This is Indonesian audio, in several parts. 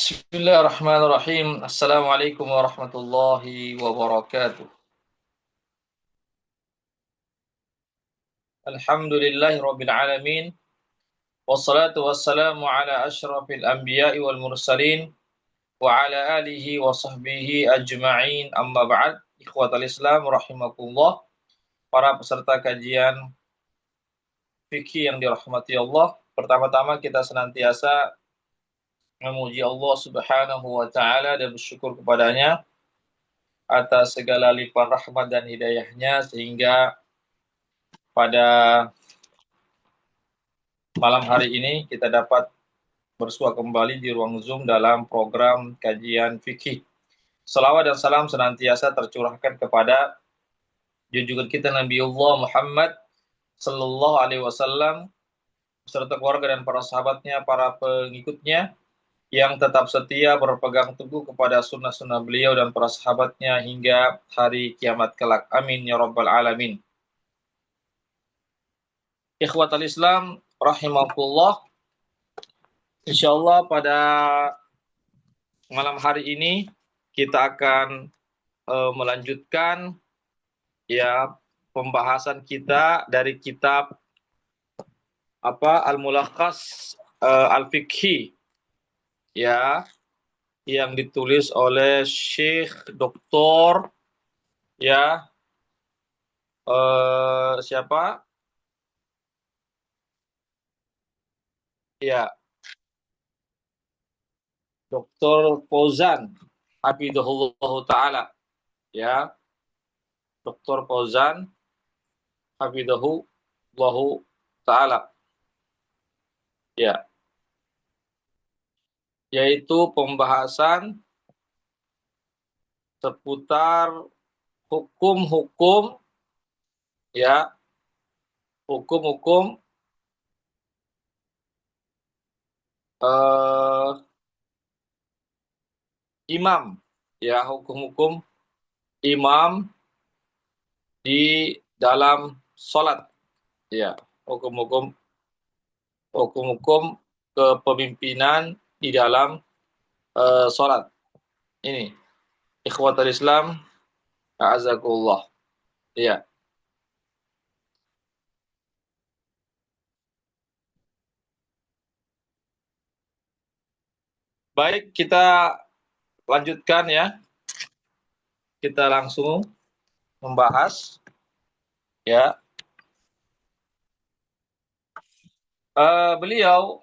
Bismillahirrahmanirrahim. Assalamualaikum warahmatullahi wabarakatuh. Alhamdulillahi rabbil alamin. Wassalatu wassalamu ala asyrafil anbiya'i wal mursalin wa ala alihi wa sahbihi ajma'in. Amma ba'd. Ikhwatal Islam rahimakumullah. Para peserta kajian fikih yang dirahmati Allah. Pertama-tama kita senantiasa memuji Allah Subhanahu wa taala dan bersyukur kepadanya atas segala limpah rahmat dan hidayahnya sehingga pada malam hari ini kita dapat bersua kembali di ruang Zoom dalam program kajian fikih. Salawat dan salam senantiasa tercurahkan kepada junjungan kita Nabiullah Muhammad sallallahu alaihi wasallam beserta keluarga dan para sahabatnya, para pengikutnya yang tetap setia berpegang teguh kepada sunnah-sunnah beliau dan para sahabatnya hingga hari kiamat kelak. Amin ya rabbal alamin. Ikhwatal Islam rahimakumullah. Insyaallah pada malam hari ini kita akan melanjutkan ya pembahasan kita dari kitab Al-Mulakhas Al-Fiqhi ya yang ditulis oleh Syekh Doktor ya siapa? Ya, Doktor Fauzan hafizahullah taala ya. Doktor Fauzan hafizahullah taala ya, yaitu pembahasan seputar hukum-hukum ya, hukum-hukum imam ya, hukum-hukum imam di dalam sholat ya, hukum-hukum kepemimpinan di dalam sholat ini. Ikhwatul Islam a'azakullah ya. Baik, kita lanjutkan ya. Kita langsung membahas ya. Beliau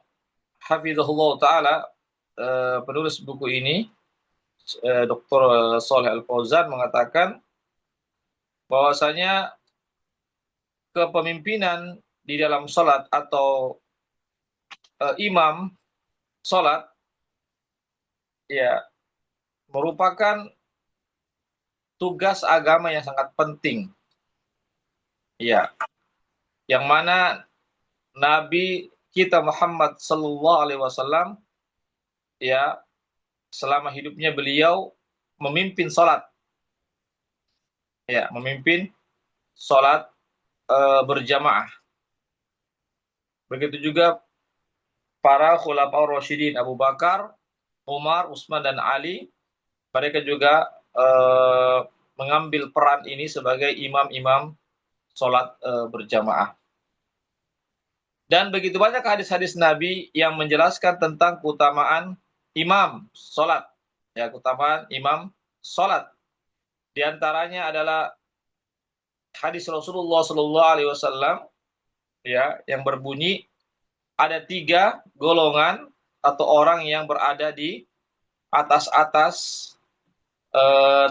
hafizahullah taala penulis buku ini Dr. Shalih Al-Fauzan mengatakan bahwasanya kepemimpinan di dalam salat atau imam salat ya merupakan tugas agama yang sangat penting ya, yang mana Nabi kita Muhammad sallallahu alaihi wasallam ya selama hidupnya beliau memimpin salat ya, memimpin salat berjamaah. Begitu juga para khulafaur rasyidin Abu Bakar, Umar, Utsman dan Ali, mereka juga mengambil peran ini sebagai imam-imam salat berjamaah. Dan begitu banyak hadis-hadis Nabi yang menjelaskan tentang keutamaan imam salat. Ya, keutamaan imam salat. Di antaranya adalah hadis Rasulullah sallallahu alaihi wasallam ya yang berbunyi ada 3 golongan atau orang yang berada di atas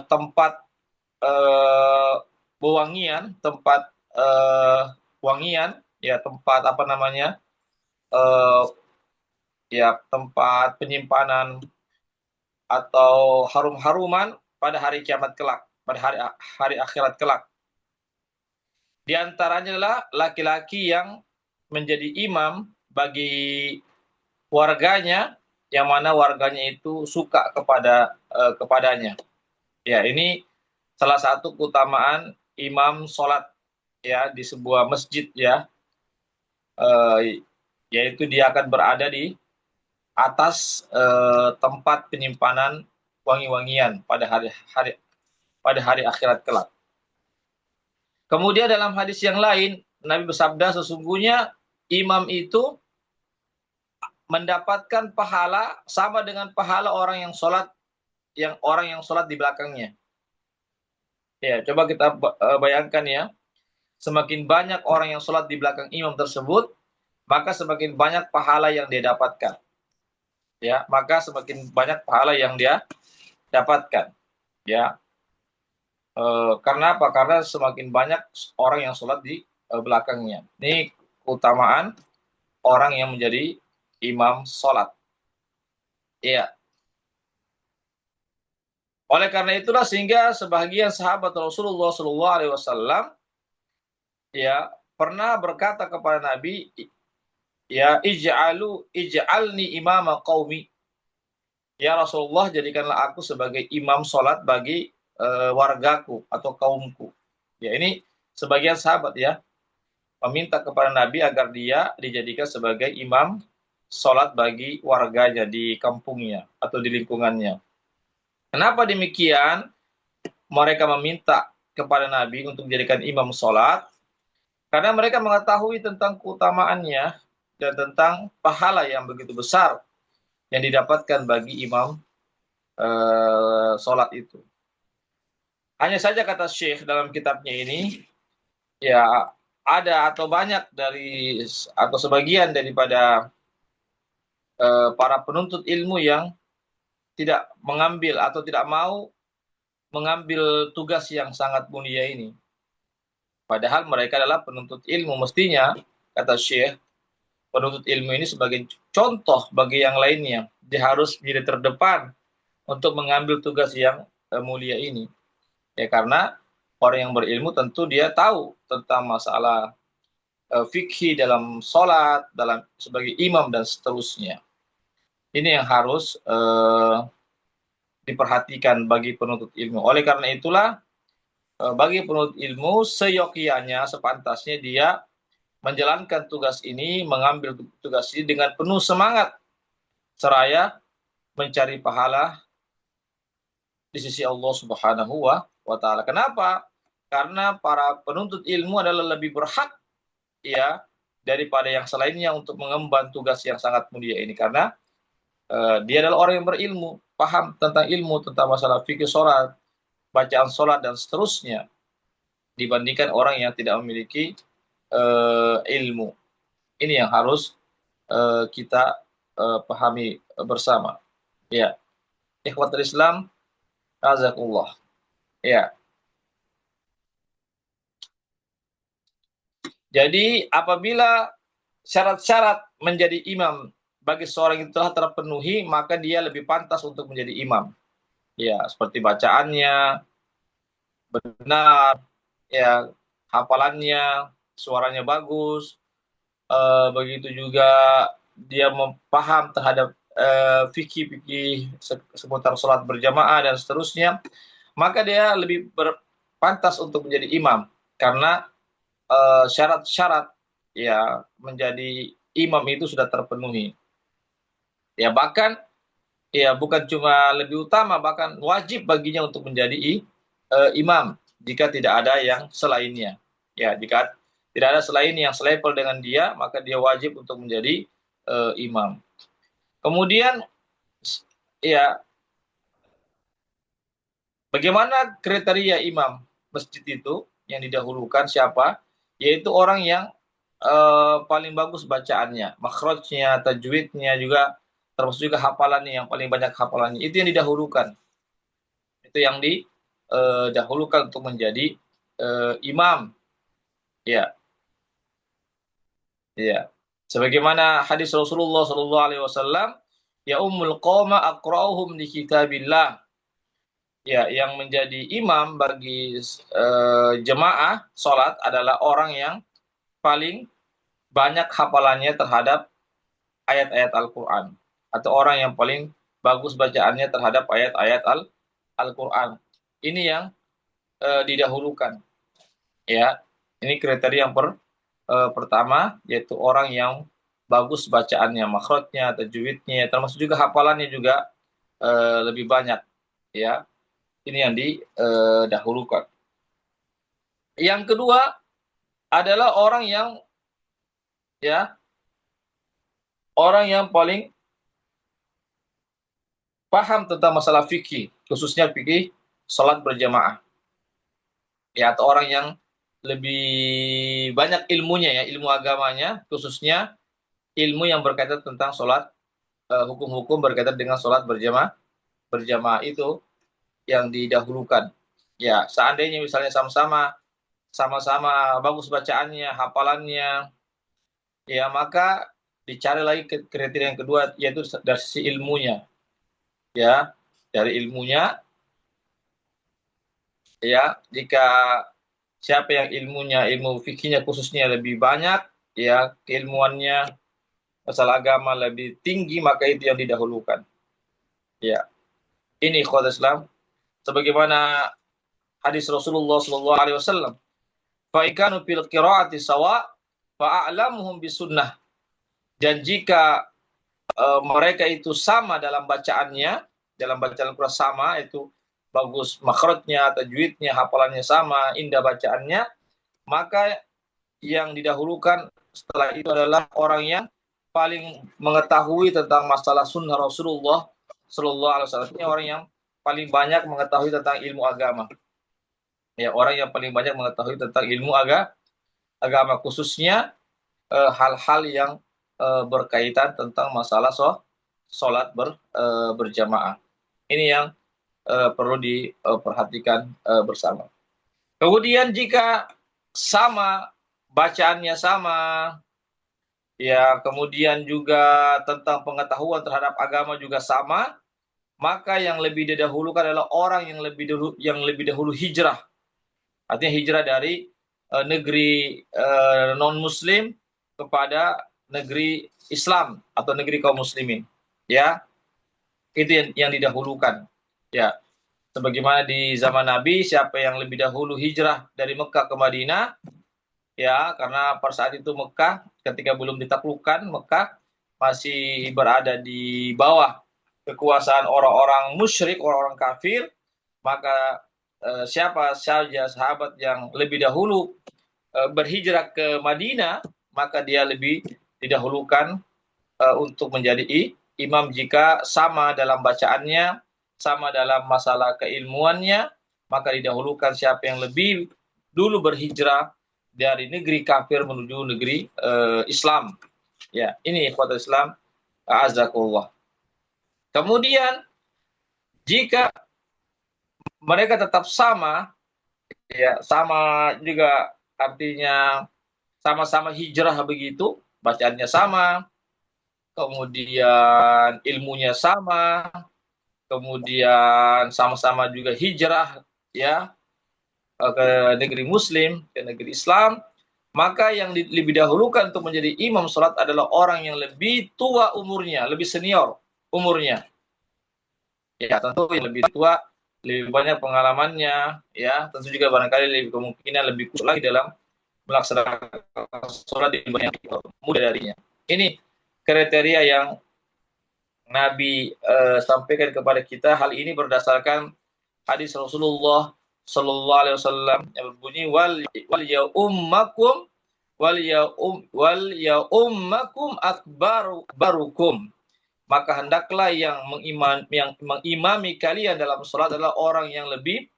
tempat wewangian, tempat wangian ya, tempat ya tempat penyimpanan atau harum-haruman pada hari kiamat kelak, pada hari akhirat kelak. Di antaranya adalah laki-laki yang menjadi imam bagi warganya, yang mana warganya itu suka kepadanya. Ya, ini salah satu keutamaan imam sholat ya di sebuah masjid ya, yaitu dia akan berada di atas tempat penyimpanan wangi-wangian pada hari akhirat kelak. Kemudian dalam hadis yang lain Nabi bersabda, sesungguhnya imam itu mendapatkan pahala sama dengan pahala orang yang sholat di belakangnya. Ya, coba kita bayangkan ya, semakin banyak orang yang sholat di belakang imam tersebut, maka semakin banyak pahala yang dia dapatkan. Ya, maka semakin banyak pahala yang dia dapatkan. Ya, karena apa? Karena semakin banyak orang yang sholat di belakangnya. Ini keutamaan orang yang menjadi imam sholat. Iya. Oleh karena itulah sehingga sebahagian sahabat Rasulullah SAW ya pernah berkata kepada Nabi, ya ij'alni imama qaumi. Ya Rasulullah, jadikanlah aku sebagai imam sholat bagi wargaku atau kaumku. Ya, ini sebagian sahabat ya meminta kepada Nabi agar dia dijadikan sebagai imam sholat bagi warganya di kampungnya atau di lingkungannya. Kenapa demikian? Mereka meminta kepada Nabi untuk dijadikan imam sholat karena mereka mengetahui tentang keutamaannya dan tentang pahala yang begitu besar yang didapatkan bagi imam sholat itu. Hanya saja kata Syekh dalam kitabnya ini, ya ada atau banyak dari atau sebagian daripada para penuntut ilmu yang tidak mengambil atau tidak mau mengambil tugas yang sangat mulia ini. Padahal mereka adalah penuntut ilmu. Mestinya, kata Syekh, penuntut ilmu ini sebagai contoh bagi yang lainnya. Dia harus menjadi terdepan untuk mengambil tugas yang mulia ini. Ya, karena orang yang berilmu tentu dia tahu tentang masalah fikih dalam sholat, dalam sebagai imam dan seterusnya. Ini yang harus diperhatikan bagi penuntut ilmu. Oleh karena itulah, bagi penuntut ilmu seyogyanya, sepantasnya dia menjalankan tugas ini, mengambil tugas ini dengan penuh semangat, seraya mencari pahala di sisi Allah Subhanahu wa Ta'ala. Kenapa? Karena para penuntut ilmu adalah lebih berhak ya daripada yang selainnya untuk mengemban tugas yang sangat mulia ini, karena dia adalah orang yang berilmu, paham tentang ilmu, tentang masalah fikih sholat, bacaan sholat dan seterusnya, dibandingkan orang yang tidak memiliki ilmu. Ini yang harus kita pahami bersama. Ya, ikhwatul Islam, azakullah. Ya. Jadi apabila syarat-syarat menjadi imam bagi seorang itu telah terpenuhi, maka dia lebih pantas untuk menjadi imam. Ya, seperti bacaannya benar, ya, hafalannya, suaranya bagus, begitu juga dia paham terhadap fikih-fikih seputar sholat berjamaah dan seterusnya, maka dia lebih berpantas untuk menjadi imam karena syarat-syarat ya menjadi imam itu sudah terpenuhi. Ya, bahkan ya bukan cuma lebih utama, bahkan wajib baginya untuk menjadi imam jika tidak ada yang selainnya. Ya, jika tidak ada selain yang selevel dengan dia, maka dia wajib untuk menjadi imam. Kemudian ya, bagaimana kriteria imam masjid itu yang didahulukan siapa? Yaitu orang yang paling bagus bacaannya, makhrajnya, tajwidnya juga, termasuk juga hafalannya, yang paling banyak hafalannya. Itu yang didahulukan. Itu yang didahulukan untuk menjadi imam. Ya, ya. Sebagaimana hadis Rasulullah SAW, ya ummul qawma aqra'uhum di kitabillah. Ya, yang menjadi imam bagi jemaah sholat adalah orang yang paling banyak hafalannya terhadap ayat-ayat Al-Quran, atau orang yang paling bagus bacaannya terhadap ayat-ayat Al-Quran. Ini yang didahulukan. Ya, ini kriteria yang pertama, yaitu orang yang bagus bacaannya, makhrajnya, tajwidnya, termasuk juga hafalannya juga lebih banyak. Ya, ini yang didahulukan. Yang kedua adalah ya orang yang paling paham tentang masalah fikih, khususnya fikih salat berjamaah. Ya, atau orang yang lebih banyak ilmunya ya, ilmu agamanya, khususnya ilmu yang berkaitan tentang salat, hukum-hukum berkaitan dengan salat berjamaah itu yang didahulukan. Ya, seandainya misalnya sama-sama bagus bacaannya, hafalannya, ya maka dicari lagi kriteria yang kedua, yaitu dari sisi ilmunya. Ya, dari ilmunya, ya jika siapa yang ilmu fikihnya khususnya lebih banyak, ya keilmuannya masalah agama lebih tinggi, maka itu yang didahulukan. Ya, ini ikhwatul Islam sebagaimana hadis Rasulullah sallallahu alaihi wasallam, fa ikanu fil qiraati sawa fa a'lamuhum bisunnah. Dan jika mereka itu sama dalam bacaannya, dalam bacaan Al-Quran sama, itu bagus makhrajnya, tajwidnya, hafalannya sama, indah bacaannya, maka yang didahulukan setelah itu adalah orang yang paling mengetahui tentang masalah sunnah Rasulullah Sallallahu Alaihi Wasallam. Ini orang yang paling banyak mengetahui tentang ilmu agama. Ya, orang yang paling banyak mengetahui tentang ilmu agama, khususnya hal-hal yang berkaitan tentang masalah sholat berjamaah. Ini yang perlu diperhatikan bersama. Kemudian jika sama, bacaannya sama, ya kemudian juga tentang pengetahuan terhadap agama juga sama, maka yang lebih didahulukan adalah orang yang lebih dahulu hijrah. Artinya hijrah dari negeri non-muslim kepada negeri Islam atau negeri kaum muslimin. Ya, itu yang didahulukan. Ya, sebagaimana di zaman Nabi, siapa yang lebih dahulu hijrah dari Mekah ke Madinah, ya, karena pada saat itu Mekah ketika belum ditaklukkan, Mekah masih berada di bawah kekuasaan orang-orang musyrik, orang-orang kafir, maka siapa saja sahabat yang lebih dahulu berhijrah ke Madinah, maka dia lebih didahulukan untuk menjadi imam jika sama dalam bacaannya, sama dalam masalah keilmuannya, maka didahulukan siapa yang lebih dulu berhijrah dari negeri kafir menuju negeri Islam. Ya, ini ikhwatul Islam, a'azakullah. Kemudian jika mereka tetap sama, ya sama juga artinya sama-sama hijrah begitu, bacaannya sama, kemudian ilmunya sama, kemudian sama-sama juga hijrah ya ke negeri Muslim, ke negeri Islam, maka yang lebih dahulukan untuk menjadi imam sholat adalah orang yang lebih tua umurnya, lebih senior umurnya. Ya tentu yang lebih tua, lebih banyak pengalamannya, ya tentu juga barangkali lebih kemungkinan lebih kuat lagi dalam melaksanakan sholat dibanding muda darinya. Ini kriteria yang Nabi sampaikan kepada kita. Hal ini berdasarkan hadis Rasulullah Sallallahu Alaihi Wasallam yang berbunyi wal ya ummakum akbarukum. Maka hendaklah yang mengimami kalian dalam salat adalah orang yang lebih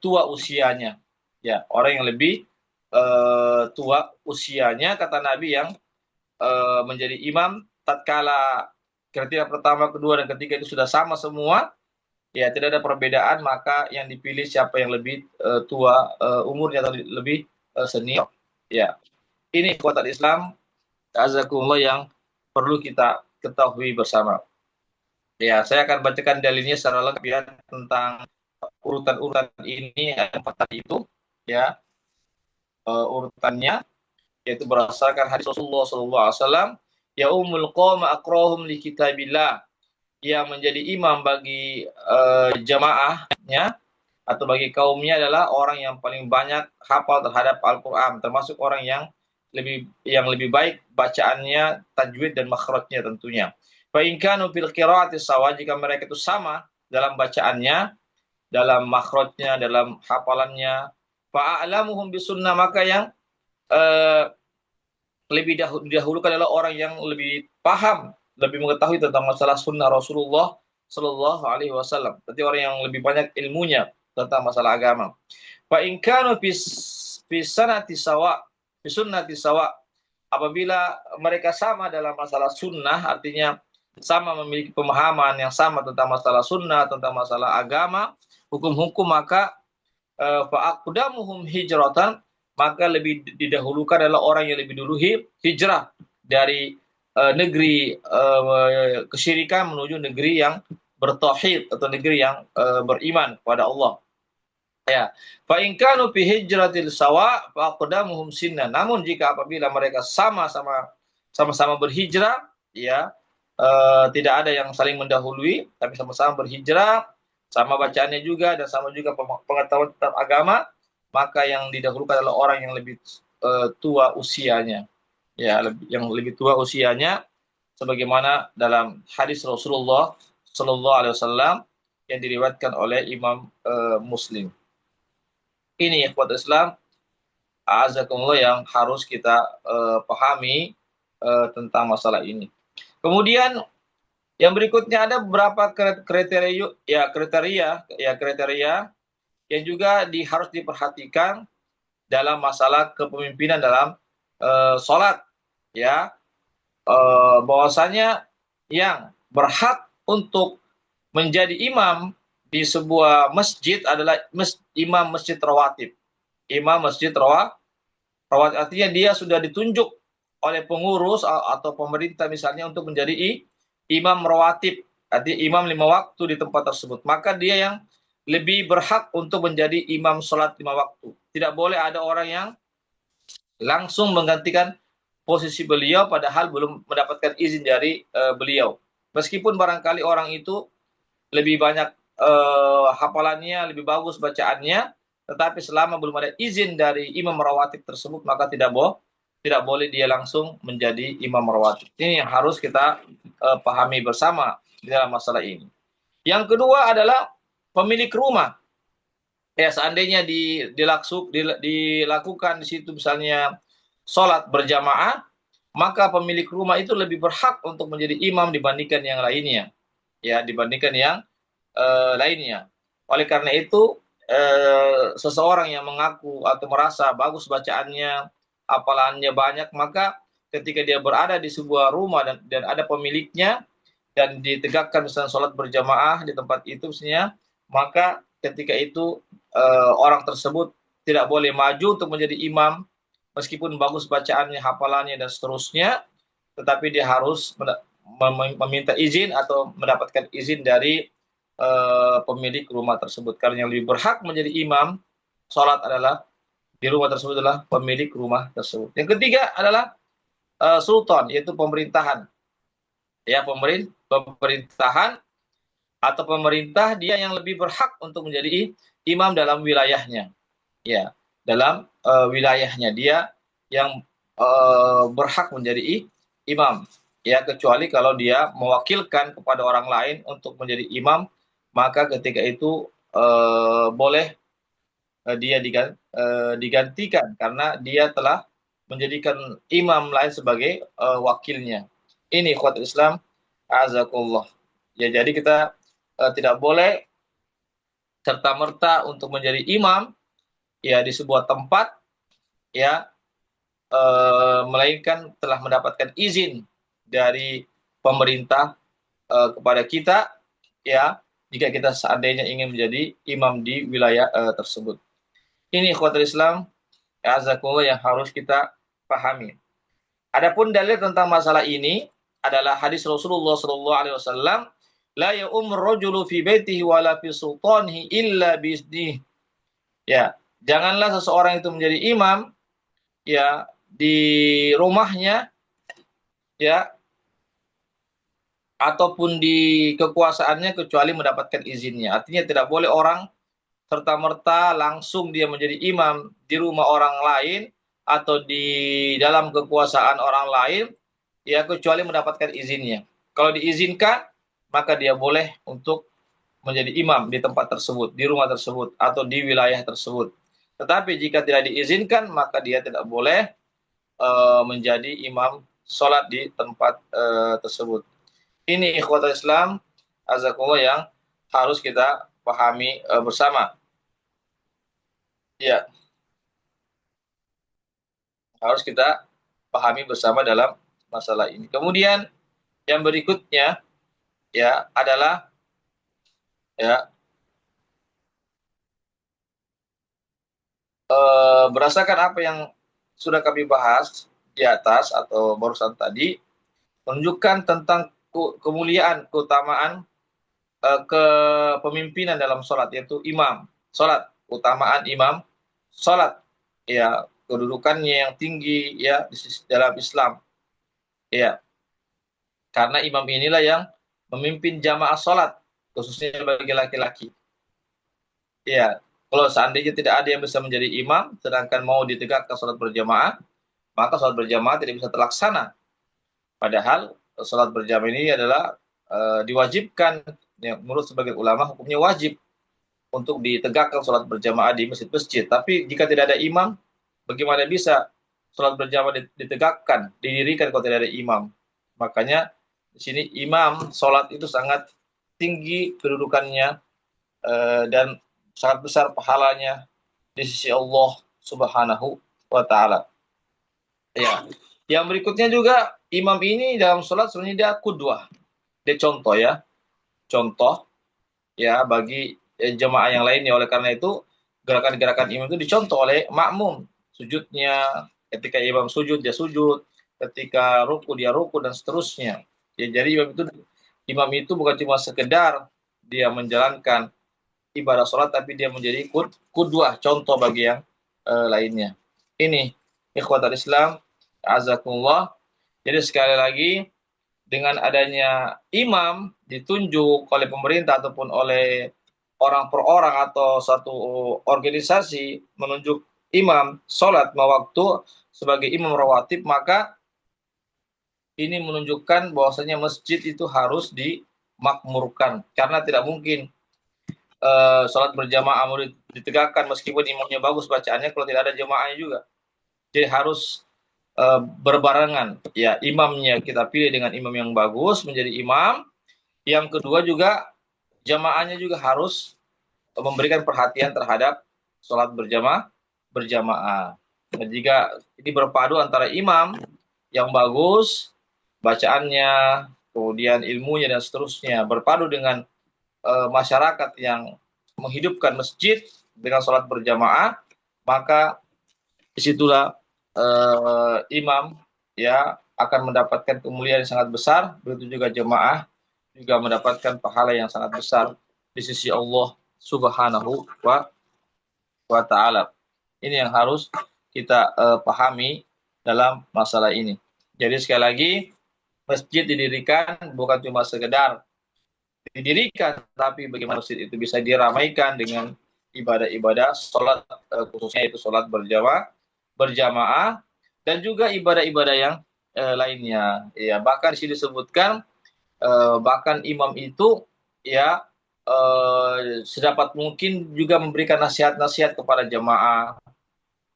tua usianya. Ya, orang yang lebih tua usianya, kata Nabi, yang menjadi imam tatkala kriteria pertama, kedua, dan ketiga itu sudah sama semua, ya tidak ada perbedaan, maka yang dipilih siapa yang lebih tua umurnya atau lebih senior. Ya, ini kekuatan Islam, azakumullah, yang perlu kita ketahui bersama. Ya, saya akan bacakan dalilnya secara lengkap ya tentang urutan-urutan ini, empat tadi itu, ya urutannya, yaitu berdasarkan hadis Rasulullah SAW, ya umul qawma aqrahum li kitabillah, yang menjadi imam bagi jamaahnya atau bagi kaumnya adalah orang yang paling banyak hafal terhadap Al-Quran, termasuk orang yang lebih baik bacaannya, tajwid dan makhrajnya tentunya. Fa in kanu fil qiraati sawa, jika mereka itu sama dalam bacaannya, dalam makhrajnya, dalam hafalannya, fa a'lamuhum bisunnah, maka yang eh, lebih didahulukan adalah orang yang lebih paham, lebih mengetahui tentang masalah sunnah Rasulullah Shallallahu Alaihi Wasallam. Berarti orang yang lebih banyak ilmunya tentang masalah agama. Fa in kanu fi sanati sawa, fi sunnati sawa, apabila mereka sama dalam masalah sunnah, artinya sama memiliki pemahaman yang sama tentang masalah sunnah, tentang masalah agama, hukum-hukum, maka fa aqdamuhum hijratan, maka lebih didahulukan adalah orang yang lebih dulu hijrah dari negeri kesyirikan menuju negeri yang bertauhid atau negeri yang beriman kepada Allah. Ya, fa in kanu fi hijratil sawa fa aqdamuhum sinna. Namun jika apabila mereka sama-sama berhijrah, ya, tidak ada yang saling mendahului, tapi sama-sama berhijrah, sama bacaannya juga dan sama juga pengetahuan tentang agama, maka yang didahulukan adalah orang yang lebih tua usianya. Ya, yang lebih tua usianya, sebagaimana dalam hadis Rasulullah Shallallahu Alaihi Wasallam yang diriwayatkan oleh Imam Muslim. Ini ikhwat Islam, azakumullah, yang harus kita pahami tentang masalah ini. Kemudian yang berikutnya ada beberapa kriteria yang juga harus diperhatikan dalam masalah kepemimpinan dalam sholat, ya, bahwasanya yang berhak untuk menjadi imam di sebuah masjid adalah imam masjid rawatib. Imam masjid rawatib artinya dia sudah ditunjuk oleh pengurus atau pemerintah misalnya untuk menjadi imam rawatib, artinya imam 5 waktu di tempat tersebut. Maka dia yang lebih berhak untuk menjadi imam sholat 5 waktu. Tidak boleh ada orang yang langsung menggantikan posisi beliau padahal belum mendapatkan izin dari beliau. Meskipun barangkali orang itu lebih banyak hafalannya, lebih bagus bacaannya, tetapi selama belum ada izin dari imam rawatib tersebut, maka tidak boleh dia langsung menjadi imam rawatib. Ini yang harus kita pahami bersama di dalam masalah ini. Yang kedua adalah pemilik rumah. Ya, seandainya dilakukan di situ misalnya sholat berjamaah, maka pemilik rumah itu lebih berhak untuk menjadi imam dibandingkan yang lainnya. Ya, dibandingkan yang lainnya. Oleh karena itu, seseorang yang mengaku atau merasa bagus bacaannya, hafalannya banyak, maka ketika dia berada di sebuah rumah dan ada pemiliknya dan ditegakkan misalnya sholat berjamaah di tempat itu misalnya, maka ketika itu orang tersebut tidak boleh maju untuk menjadi imam meskipun bagus bacaannya, hafalannya dan seterusnya, tetapi dia harus meminta izin atau mendapatkan izin dari pemilik rumah tersebut, karena yang lebih berhak menjadi imam sholat adalah di rumah tersebut adalah pemilik rumah tersebut. Yang ketiga adalah sultan, yaitu pemerintahan. Ya, pemerintahan atau pemerintah, dia yang lebih berhak untuk menjadi imam dalam wilayahnya. Ya, dalam wilayahnya dia yang berhak menjadi imam. Ya, kecuali kalau dia mewakilkan kepada orang lain untuk menjadi imam, maka ketika itu boleh dia digantikan karena dia telah menjadikan imam lain sebagai wakilnya. Ini ikhwatul Islam, azakullah. Ya, jadi kita tidak boleh serta-merta untuk menjadi imam ya di sebuah tempat, ya, melainkan telah mendapatkan izin dari pemerintah kepada kita, ya, jika kita seandainya ingin menjadi imam di wilayah tersebut. Ini ikhwatul Islam, azakumullah, yang harus kita pahami. Adapun dalil tentang masalah ini adalah hadis Rasulullah sallallahu alaihi wasallam, la ya'umur rajulu fi baitihi wala fi sultanihi illa bi'idznihi. Ya, janganlah seseorang itu menjadi imam ya di rumahnya, ya, ataupun di kekuasaannya kecuali mendapatkan izinnya. Artinya tidak boleh orang serta-merta langsung dia menjadi imam di rumah orang lain atau di dalam kekuasaan orang lain, ya kecuali mendapatkan izinnya. Kalau diizinkan, maka dia boleh untuk menjadi imam di tempat tersebut, di rumah tersebut, atau di wilayah tersebut. Tetapi jika tidak diizinkan, maka dia tidak boleh menjadi imam sholat di tempat tersebut. Ini ikhwatul Islam, azakumullah, yang harus kita pahami bersama. Ya, harus kita pahami bersama dalam masalah ini. Kemudian yang berikutnya ya adalah ya berdasarkan apa yang sudah kami bahas di atas atau barusan tadi, menunjukkan tentang kemuliaan, keutamaan kepemimpinan dalam sholat, yaitu imam sholat, utamaan imam sholat, ya kedudukannya yang tinggi ya dalam Islam, ya karena imam inilah yang memimpin jamaah sholat khususnya bagi laki-laki. Ya, kalau seandainya tidak ada yang bisa menjadi imam, sedangkan mau ditegakkan sholat berjamaah, maka sholat berjamaah tidak bisa terlaksana. Padahal sholat berjamaah ini adalah diwajibkan, ya, menurut sebagian ulama hukumnya wajib untuk ditegakkan sholat berjamaah di masjid-masjid. Tapi jika tidak ada imam, bagaimana bisa sholat berjamaah ditegakkan, didirikan kalau tidak ada imam? Makanya di sini imam sholat itu sangat tinggi kedudukannya dan sangat besar pahalanya di sisi Allah Subhanahu wa taala. Ya. Yang berikutnya juga imam ini dalam sholat sebenarnya dia qudwah. Dia contoh ya. Contoh ya bagi jemaah yang lainnya. Oleh karena itu gerakan-gerakan imam itu dicontoh oleh makmum. Sujudnya, ketika imam sujud dia sujud, ketika ruku dia ruku dan seterusnya. Ya, jadi imam itu bukan cuma sekedar dia menjalankan ibadah sholat, tapi dia menjadi qudwah, contoh bagi yang lainnya. Ini ikhwatul Islam, azakumullah. Jadi sekali lagi, dengan adanya imam ditunjuk oleh pemerintah ataupun oleh orang per orang atau satu organisasi menunjuk imam sholat lima waktu sebagai imam rawatib, maka ini menunjukkan bahwasanya masjid itu harus dimakmurkan, karena tidak mungkin sholat berjamaah ditegakkan meskipun imamnya bagus bacaannya kalau tidak ada jamaahnya juga. Jadi harus berbarengan. Ya, imamnya kita pilih dengan imam yang bagus menjadi imam. Yang kedua juga jamaahnya juga harus memberikan perhatian terhadap sholat berjamaah. Dan jika ini berpadu antara imam yang bagus bacaannya, kemudian ilmunya dan seterusnya berpadu dengan masyarakat yang menghidupkan masjid dengan sholat berjamaah, maka disitulah imam ya akan mendapatkan kemuliaan yang sangat besar. Begitu juga jemaah juga mendapatkan pahala yang sangat besar di sisi Allah Subhanahu wa taala. Ini yang harus kita pahami dalam masalah ini. Jadi sekali lagi, masjid didirikan bukan cuma sekedar didirikan, tapi bagaimana masjid itu bisa diramaikan dengan ibadah-ibadah sholat, khususnya itu sholat berjamaah, dan juga ibadah-ibadah yang lainnya. Ya, bahkan di sini disebutkan bahkan imam itu ya sedapat mungkin juga memberikan nasihat-nasihat kepada jamaah,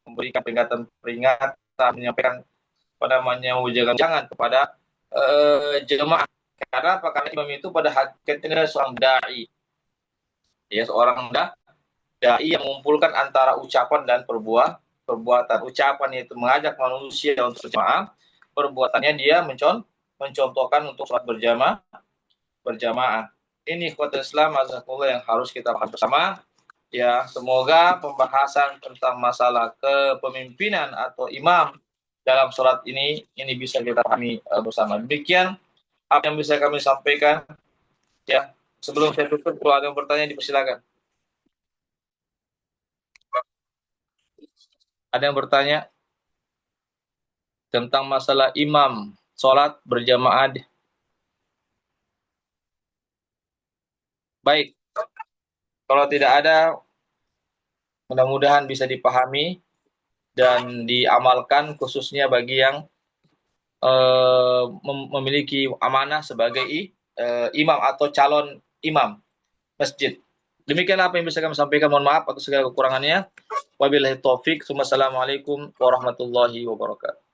memberikan peringatan-peringatan, menyampaikan apa namanya, jangan kepada jemaah. Karena apa? Karena imam itu pada hakikatnya seorang dai, ya seorang dai yang mengumpulkan antara ucapan dan perbuatan. Ucapan itu mengajak manusia untuk berjamaah, perbuatannya dia mencontohkan untuk sholat berjamaah. Ini ikhwatul Islam azakumullah yang harus kita paham bersama. Ya, semoga pembahasan tentang masalah kepemimpinan atau imam dalam sholat ini bisa kita pahami bersama. Demikian apa yang bisa kami sampaikan. Ya, sebelum saya tutup, kalau ada yang bertanya dipersilakan. Ada yang bertanya tentang masalah imam sholat berjamaah? Baik, kalau tidak ada, mudah-mudahan bisa dipahami dan diamalkan khususnya bagi yang memiliki amanah sebagai imam atau calon imam masjid. Demikianlah apa yang bisa kami sampaikan. Mohon maaf atas segala kekurangannya. Wabillahi taufik. Wassalamualaikum warahmatullahi wabarakatuh.